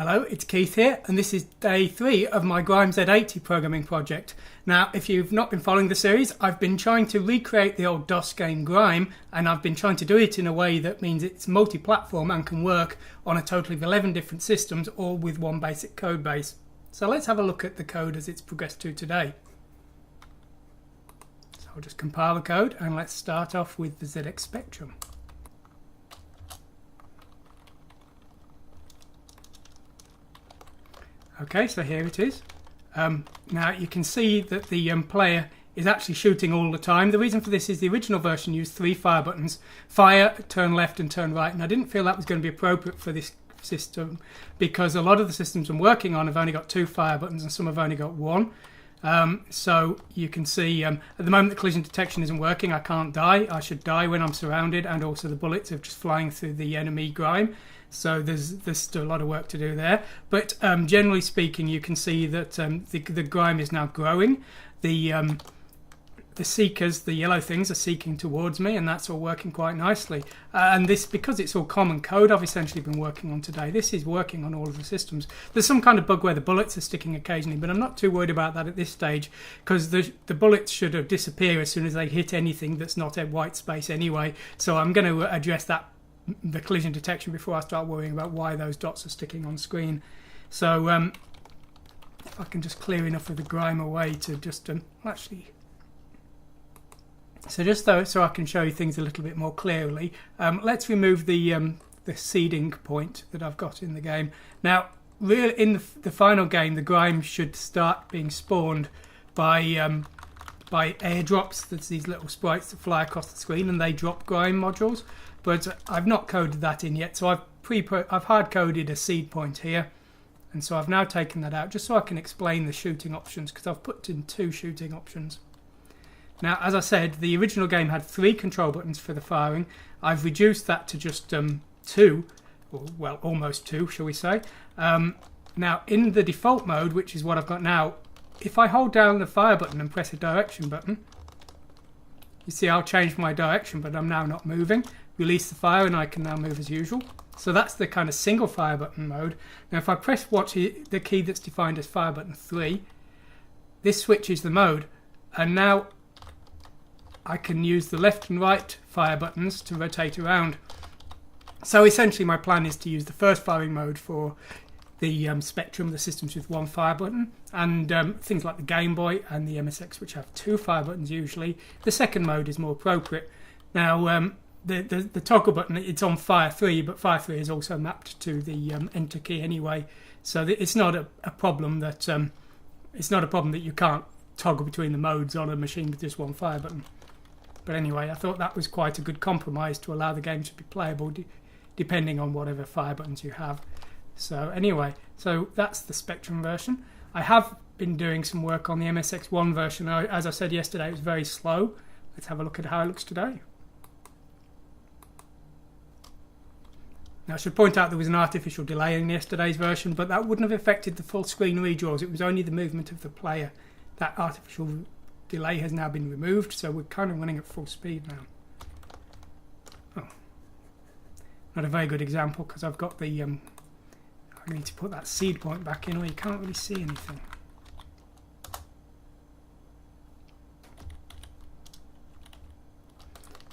Hello, it's Keith here, and this is day 3 of my Grime Z80 programming project. Now, if you've not been following the series, I've been trying to recreate the old DOS game Grime, and I've been trying to do it in a way that means it's multi-platform and can work on a total of 11 different systems, all with one basic code base. So let's have a look at the code as it's progressed to today. So I'll just compile the code, and let's start off with the ZX Spectrum. Okay, so here it is. Now you can see that the player is actually shooting all the time. The reason for this is the original version used 3 fire buttons: fire, turn left and turn right, and I didn't feel that was going to be appropriate for this system because a lot of the systems I'm working on have only got 2 fire buttons and some have only got 1. So you can see at the moment the collision detection isn't working. I can't die. I should die when I'm surrounded, and also the bullets are just flying through the enemy Grime. So there's still a lot of work to do there. But generally speaking, you can see that the Grime is now growing. The seekers, the yellow things, are seeking towards me, and that's all working quite nicely. And this, because it's all common code I've essentially been working on today, this is working on all of the systems. There's some kind of bug where the bullets are sticking occasionally, but I'm not too worried about that at this stage, because the bullets should have disappeared as soon as they hit anything that's not a white space anyway. So I'm going to address that, the collision detection, before I start worrying about why those dots are sticking on screen. So if I can just clear enough of the Grime away to just actually... So just so I can show you things a little bit more clearly, let's remove the seeding point that I've got in the game. Now, really, in the final game, the Grime should start being spawned by airdrops. There's these little sprites that fly across the screen, and they drop Grime modules. But I've not coded that in yet, so I've hard coded a seed point here, and so I've now taken that out just so I can explain the shooting options, because I've put in 2 shooting options. Now, as I said, the original game had 3 control buttons for the firing. I've reduced that to just 2, or, well, almost 2, shall we say. Now, in the default mode, which is what I've got now, if I hold down the fire button and press a direction button, you see I'll change my direction, but I'm now not moving. Release the fire and I can now move as usual. So that's the kind of single fire button mode. Now, if I press the key that's defined as fire button 3, this switches the mode, and now I can use the left and right fire buttons to rotate around. So essentially my plan is to use the first firing mode for the Spectrum, the systems with 1 fire button, and things like the Game Boy and the MSX, which have 2 fire buttons usually. The second mode is more appropriate. Now the toggle button, it's on fire 3, but fire 3 is also mapped to the enter key anyway, so it's not a problem that you can't toggle between the modes on a machine with just 1 fire button. But anyway, I thought that was quite a good compromise to allow the game to be playable depending on whatever fire buttons you have. So anyway, so that's the Spectrum version. I have been doing some work on the MSX1 version. As I said yesterday, it was very slow. Let's have a look at how it looks today. Now, I should point out there was an artificial delay in yesterday's version, but that wouldn't have affected the full screen redraws. It was only the movement of the player. That artificial delay has now been removed, so we're kind of running at full speed now. Oh, not a very good example, because I've got the I need to put that seed point back in, or you can't really see anything.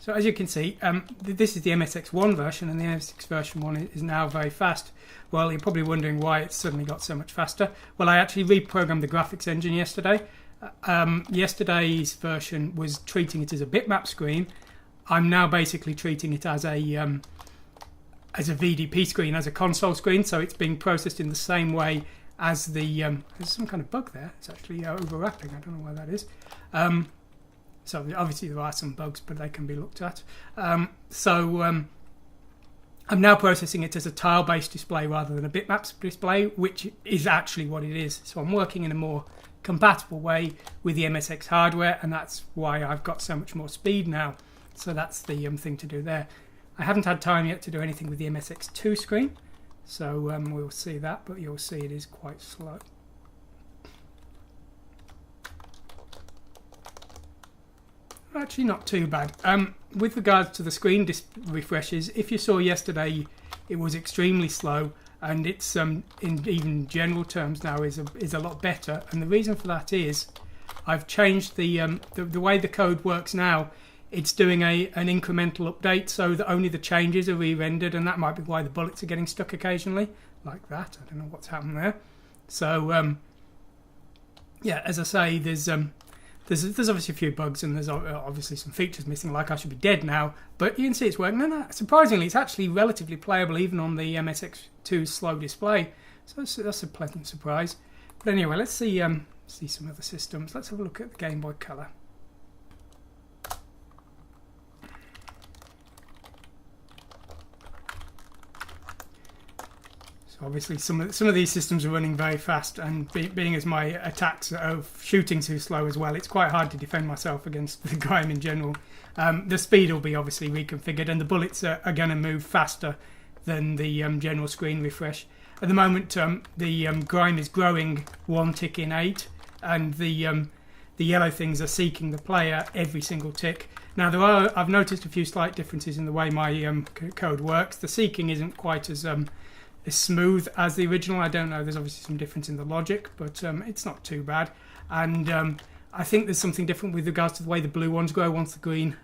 So as you can see, this is the MSX1 version, and the MSX version 1 is now very fast. Well, you're probably wondering why it's suddenly got so much faster. Well, I actually reprogrammed the graphics engine yesterday. Yesterday's version was treating it as a bitmap screen. I'm now basically treating it as a VDP screen, as a console screen, so it's being processed in the same way as the... there's some kind of bug there. It's actually overlapping. I don't know why that is. So obviously there are some bugs, but they can be looked at. I'm now processing it as a tile-based display rather than a bitmap display, which is actually what it is. So I'm working in a more compatible way with the MSX hardware, and that's why I've got so much more speed now. So that's the thing to do there. I haven't had time yet to do anything with the MSX2 screen, so we'll see that, but you'll see it is quite slow. Actually not too bad. With regards to the screen refreshes, if you saw yesterday it was extremely slow. and it's in even general terms now is a lot better. And the reason for that is I've changed the way the code works now. It's doing an incremental update so that only the changes are re-rendered, and that might be why the bullets are getting stuck occasionally, like that. I don't know what's happened there. So yeah, as I say, there's obviously a few bugs, and there's obviously some features missing, like I should be dead now, but you can see it's working. No, surprisingly, it's actually relatively playable even on the MSX2's slow display, so that's a pleasant surprise. But anyway, let's see some other systems. Let's have a look at the Game Boy Color. Obviously, some of these systems are running very fast, and being as my attacks are shooting too slow as well, it's quite hard to defend myself against the Grime in general. The speed will be obviously reconfigured, and the bullets are going to move faster than the general screen refresh. At the moment, the Grime is growing 1 tick in 8, and the yellow things are seeking the player every single tick. Now, I've noticed a few slight differences in the way my code works. The seeking isn't quite as smooth as the original. I don't know, there's obviously some difference in the logic, but it's not too bad. And I think there's something different with regards to the way the blue ones grow once the green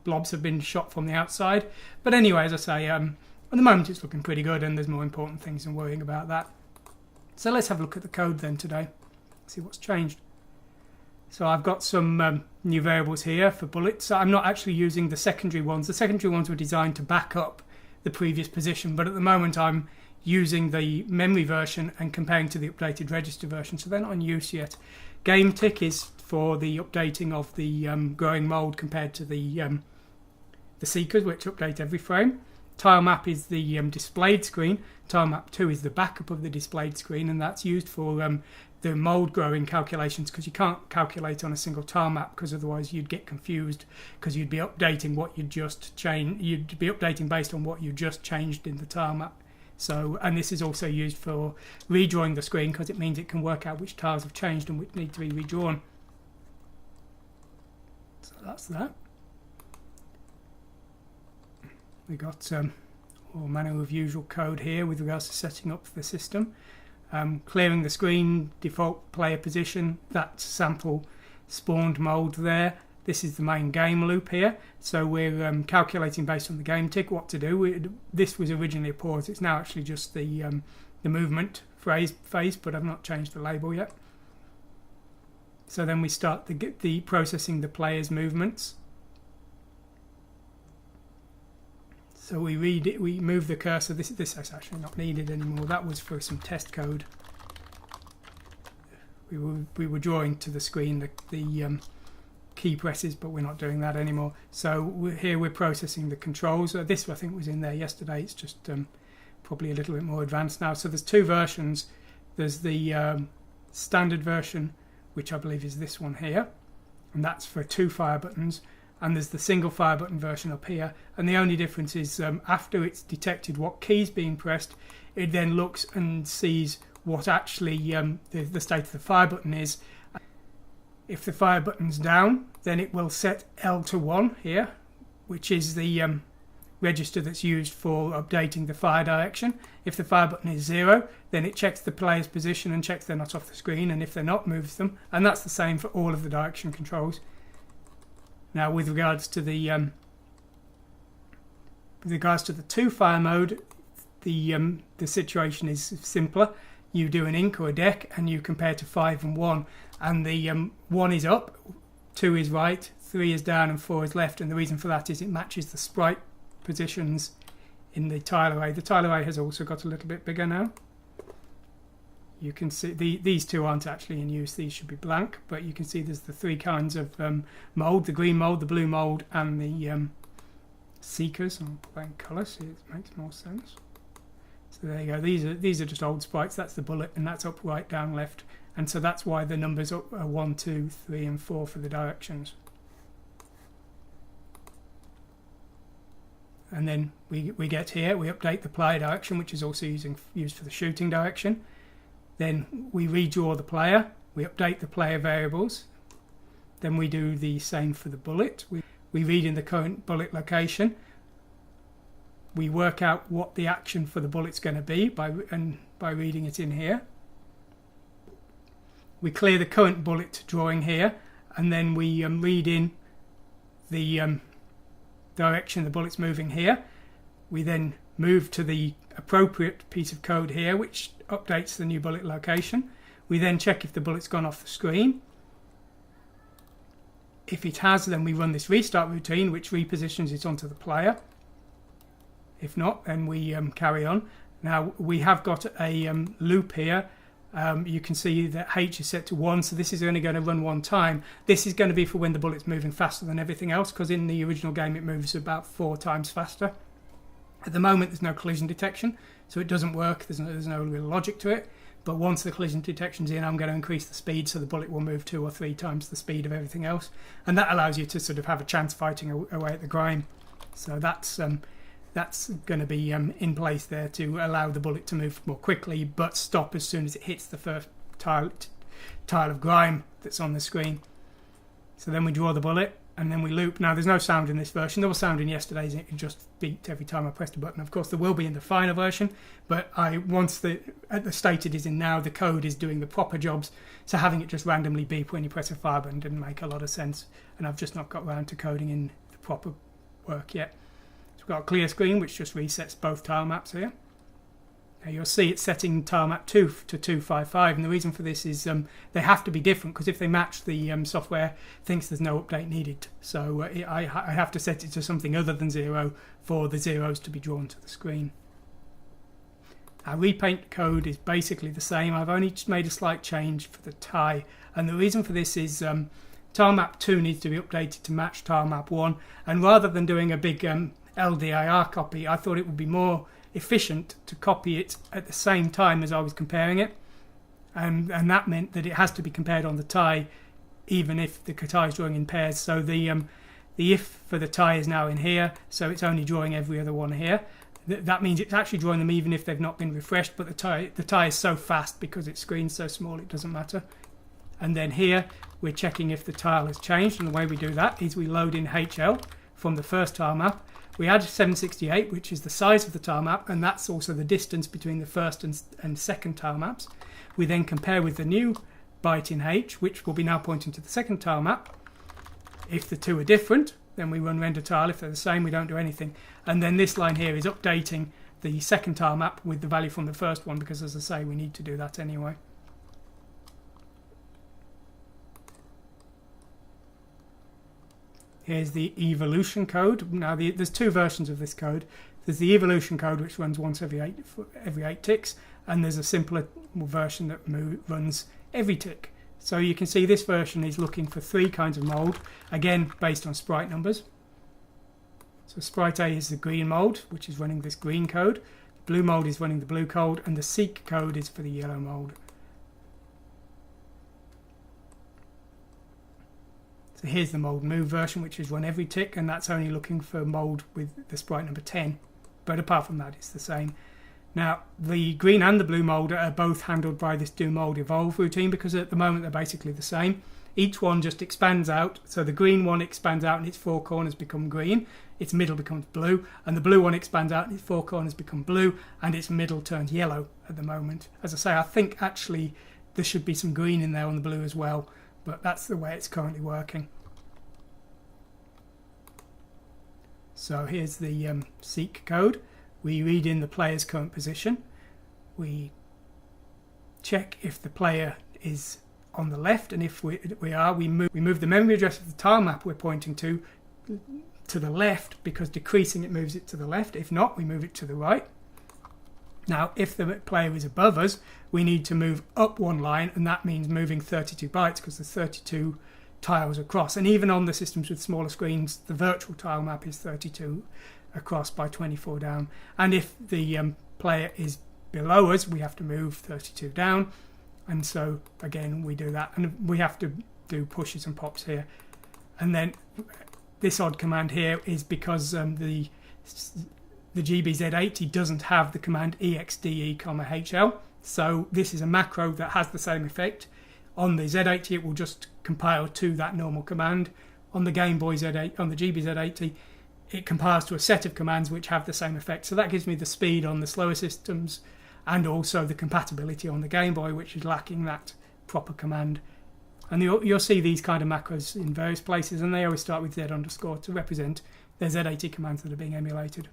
blobs have been shot from the outside. But anyway, as I say, at the moment it's looking pretty good, and there's more important things than worrying about that. So let's have a look at the code then today, see what's changed. So I've got some new variables here for bullets. So I'm not actually using the secondary ones. The secondary ones were designed to back up the previous position, but at the moment I'm using the memory version and comparing to the updated register version, so they're not in use yet. Game tick is for the updating of the growing mold compared to the seekers, which update every frame. Tile map is the displayed screen. Tile map 2 is the backup of the displayed screen, and that's used for the mold growing calculations, because you can't calculate on a single tile map, because otherwise you'd get confused, because you'd be updating what you just changed. You'd be updating based on what you just changed in the tile map. So, and this is also used for redrawing the screen, because it means it can work out which tiles have changed and which need to be redrawn. So that's that. We got all manner of usual code here with regards to setting up the system. Clearing the screen, default player position, that sample spawned mold there. This is the main game loop here, so we're calculating based on the game tick what to do. This was originally a pause, it's now actually just the movement phase, but I've not changed the label yet. So then we start the processing the player's movements. So we read it, we move the cursor. This is actually not needed anymore. That was for some test code. We were drawing to the screen the key presses, but we're not doing that anymore. So here we're processing the controls. This I think was in there yesterday. It's just probably a little bit more advanced now. So there's two versions. There's the standard version, which I believe is this one here, and that's for 2 fire buttons. And there's the single fire button version up here, and the only difference is after it's detected what key's being pressed, it then looks and sees what actually the state of the fire button is. If the fire button's down, then it will set L to 1 here, which is the register that's used for updating the fire direction. If the fire button is 0, then it checks the player's position and checks they're not off the screen, and if they're not, moves them. And that's the same for all of the direction controls. Now, with regards to the 2 fire mode, the situation is simpler. You do an ink or a deck, and you compare to 5 and 1, and the 1 is up, 2 is right, 3 is down, and 4 is left. And the reason for that is it matches the sprite positions in the tile array. The tile array has also got a little bit bigger now. You can see these two aren't actually in use, these should be blank, but you can see there's the 3 kinds of mould, the green mould, the blue mould, and the seekers. I'll put that in colour so it makes more sense. So there you go, these are just old sprites. That's the bullet, and that's up, right, down, left, and so that's why the numbers are 1, 2, 3 and 4 for the directions. And then we get here, we update the player direction, which is also used for the shooting direction. Then we redraw the player, we update the player variables. Then we do the same for the bullet. We read in the current bullet location. we work out what the action for the bullet's going to be by reading it in here. We clear the current bullet drawing here, and then we read in the direction the bullet's moving here. We then move to the appropriate piece of code here, which updates the new bullet location. We then check if the bullet's gone off the screen. If it has, then we run this restart routine, which repositions it onto the player. If not, then we carry on. Now, we have got a loop here. You can see that H is set to 1, so this is only going to run one time. This is going to be for when the bullet's moving faster than everything else, because in the original game it moves about 4 times faster. At the moment there's no collision detection, so it doesn't work. There's no real logic to it. But once the collision detection's in, I'm going to increase the speed so the bullet will move 2 or 3 times the speed of everything else. And that allows you to sort of have a chance fighting away at the grime. So that's going to be in place there to allow the bullet to move more quickly, but stop as soon as it hits the first tile of grime that's on the screen. So then we draw the bullet, and then we loop. Now there's no sound in this version. There was sound in yesterday's, and it just beeped every time I pressed a button. Of course there will be in the final version, but at the state it is in now, the code is doing the proper jobs, so having it just randomly beep when you press a fire button didn't make a lot of sense, and I've just not got around to coding in the proper work yet. So we've got a clear screen which just resets both tile maps here. Now you'll see it's setting tile map 2 to 255, and the reason for this is they have to be different, because if they match, the software thinks there's no update needed. So I have to set it to something other than 0 for the zeros to be drawn to the screen. Our repaint code is basically the same. I've only just made a slight change for the tie, and the reason for this is tile map 2 needs to be updated to match tile map 1, and rather than doing a big LDIR copy, I thought it would be more efficient to copy it at the same time as I was comparing it, and that meant that it has to be compared on the tie even if the tie is drawing in pairs. So the if for the tie is now in here, so it's only drawing every other one here. That means it's actually drawing them even if they've not been refreshed, but the tie is so fast because its screen's so small it doesn't matter. And then here we're checking if the tile has changed, and the way we do that is we load in HL from the first tile map. We add 768, which is the size of the tile map, and that's also the distance between the first and second tile maps. We then compare with the new byte in H, which will be now pointing to the second tile map. If the two are different, then we run render tile. If they're the same, we don't do anything. And then this line here is updating the second tile map with the value from the first one, because as I say, we need to do that anyway. Here's the evolution code. Now there's 2 versions of this code. There's the evolution code, which runs once every 8 ticks, and there's a simpler version that runs every tick. So you can see this version is looking for 3 kinds of mold, again based on sprite numbers. So sprite A is the green mold, which is running this green code. Blue mold is running the blue code, and the seek code is for the yellow mold. So here's the mold move version, which is run every tick, and that's only looking for mold with the sprite number 10. But apart from that, it's the same. Now, the green and the blue mold are both handled by this do mold evolve routine, because at the moment they're basically the same. Each one just expands out. So the green one expands out and its 4 corners become green, its middle becomes blue, and the blue one expands out and its 4 corners become blue, and its middle turns yellow at the moment. As I say, I think actually there should be some green in there on the blue as well, but that's the way it's currently working. So here's the seek code. We read in the player's current position. We check if the player is on the left, and if we are, we move the memory address of the tile map we're pointing to the left, because decreasing it moves it to the left. If not, we move it to the right. Now, if the player is above us, we need to move up 1 line, and that means moving 32 bytes, because there's 32 tiles across. And even on the systems with smaller screens, the virtual tile map is 32 across by 24 down. And if the player is below us, we have to move 32 down. And so, again, we do that. And we have to do pushes and pops here. And then this odd command here is because the Grime Z80 doesn't have the command exde, HL. So this is a macro that has the same effect. On the Z80 it will just compile to that normal command. On the Game Boy Z8, on the Grime Z80, it compares to a set of commands which have the same effect. So that gives me the speed on the slower systems and also the compatibility on the Game Boy, which is lacking that proper command. And you'll see these kind of macros in various places, and they always start with Z underscore to represent the Z80 commands that are being emulated.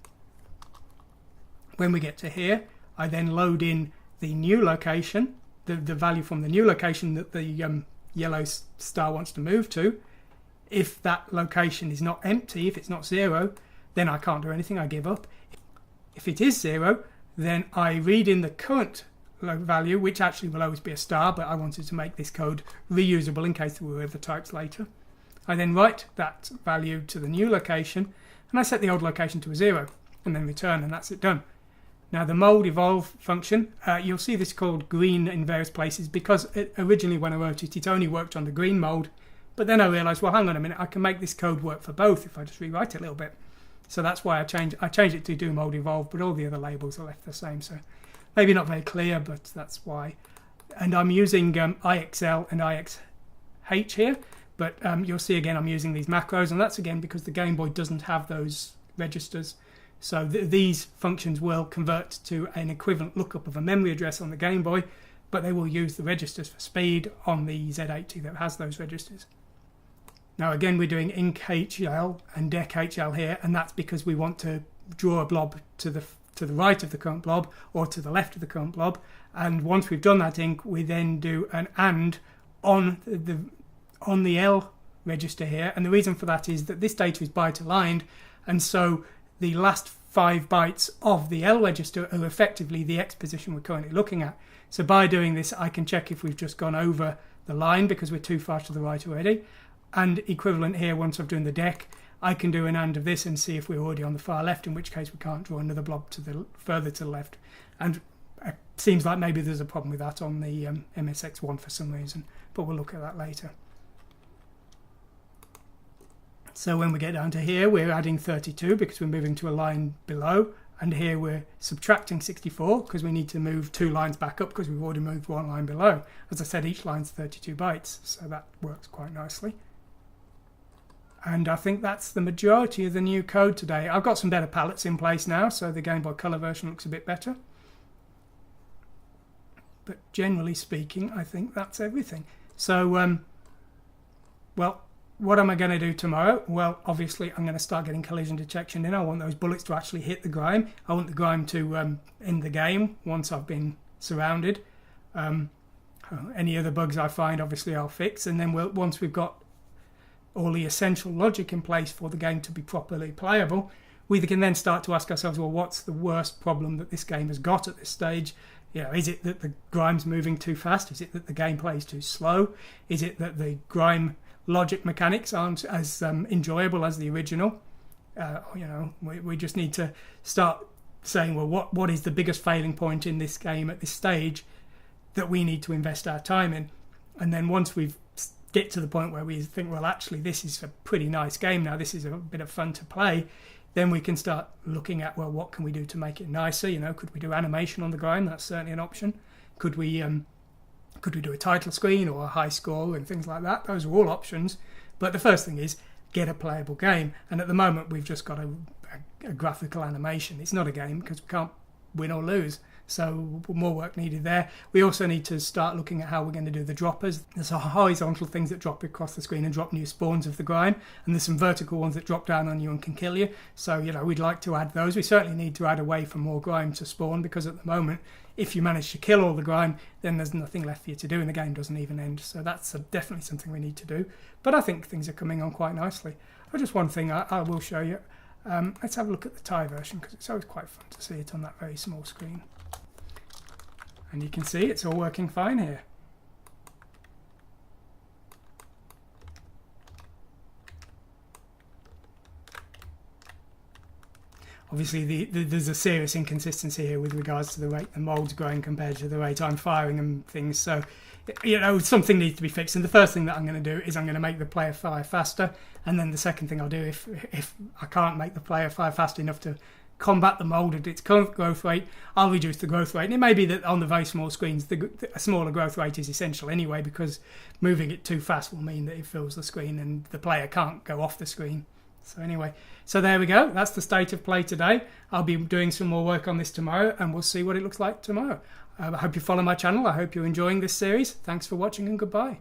When we get to here, I then load in the new location, the value from the new location that the yellow star wants to move to. If that location is not empty, if it's not 0, then I can't do anything, I give up. If it is 0, then I read in the current value, which actually will always be a star, but I wanted to make this code reusable in case there were other types later. I then write that value to the new location, and I set the old location to a 0, and then return, and that's it done. Now the mode evolve function, you'll see this called green in various places because originally when I wrote it, it only worked on the green mode. But then I realised, well, hang on a minute, I can make this code work for both if I just rewrite it a little bit. So that's why I changed it to do mode evolve, but all the other labels are left the same. So maybe not very clear, but that's why. And I'm using IXL and IXH here, but you'll see again I'm using these macros, and that's again because the Game Boy doesn't have those registers. So these functions will convert to an equivalent lookup of a memory address on the Game Boy, but they will use the registers for speed on the Z80 that has those registers. Now again, we're doing IncHL and DecHL here, and that's because we want to draw a blob to the right of the current blob or to the left of the current blob. And once we've done that inc, we then do an AND on the L register here. And the reason for that is that this data is byte aligned, and so the last 5 bytes of the L register are effectively the X position we're currently looking at. So by doing this, I can check if we've just gone over the line because we're too far to the right already. And equivalent here, once I've done the dec, I can do an AND of this and see if we're already on the far left, in which case we can't draw another blob further to the left. And it seems like maybe there's a problem with that on the MSX1 for some reason, but we'll look at that later. So when we get down to here, we're adding 32 because we're moving to a line below, and here we're subtracting 64 because we need to move 2 lines back up because we've already moved 1 line below. As I said, each line's 32 bytes, so that works quite nicely. And I think that's the majority of the new code today. I've got some better palettes in place now, so the Game Boy Color version looks a bit better. But generally speaking, I think that's everything. So, well, what am I going to do tomorrow? Well, obviously, I'm going to start getting collision detection in. I want those bullets to actually hit the grime. I want the grime to end the game once I've been surrounded. Any other bugs I find, obviously, I'll fix. And then once we've got all the essential logic in place for the game to be properly playable, we can then start to ask ourselves, well, what's the worst problem that this game has got at this stage? You know, is it that the grime's moving too fast? Is it that the gameplay is too slow? Is it that the grime logic mechanics aren't as enjoyable as the original? We just need to start saying, well, what is the biggest failing point in this game at this stage that we need to invest our time in? And then once we've get to the point where we think, well, actually, this is a pretty nice game now, this is a bit of fun to play, then we can start looking at, well, what can we do to make it nicer? You know, could we do animation on the grime? That's certainly an option. Could we do a title screen or a high score and things like that? Those are all options. But the first thing is get a playable game. And at the moment, we've just got a graphical animation. It's not a game because we can't win or lose. So more work needed there. We also need to start looking at how we're going to do the droppers. There's some horizontal things that drop across the screen and drop new spawns of the grime, and there's some vertical ones that drop down on you and can kill you. So, you know, we'd like to add those. We certainly need to add a way for more grime to spawn, because at the moment, if you manage to kill all the grime, then there's nothing left for you to do and the game doesn't even end. So that's definitely something we need to do. But I think things are coming on quite nicely. Just one thing I will show you. Let's have a look at the Thai version, because it's always quite fun to see it on that very small screen. And you can see it's all working fine here. Obviously, there's a serious inconsistency here with regards to the rate the mold's growing compared to the rate I'm firing and things. So, you know, something needs to be fixed. And the first thing that I'm going to do is I'm going to make the player fire faster. And then the second thing I'll do, if I can't make the player fire fast enough to combat the mold at its current growth rate, I'll reduce the growth rate. And it may be that on the very small screens, a smaller growth rate is essential anyway, because moving it too fast will mean that it fills the screen and the player can't go off the screen. So anyway, so there we go. That's the state of play today. I'll be doing some more work on this tomorrow, and we'll see what it looks like tomorrow. I hope you follow my channel. I hope you're enjoying this series. Thanks for watching, and goodbye.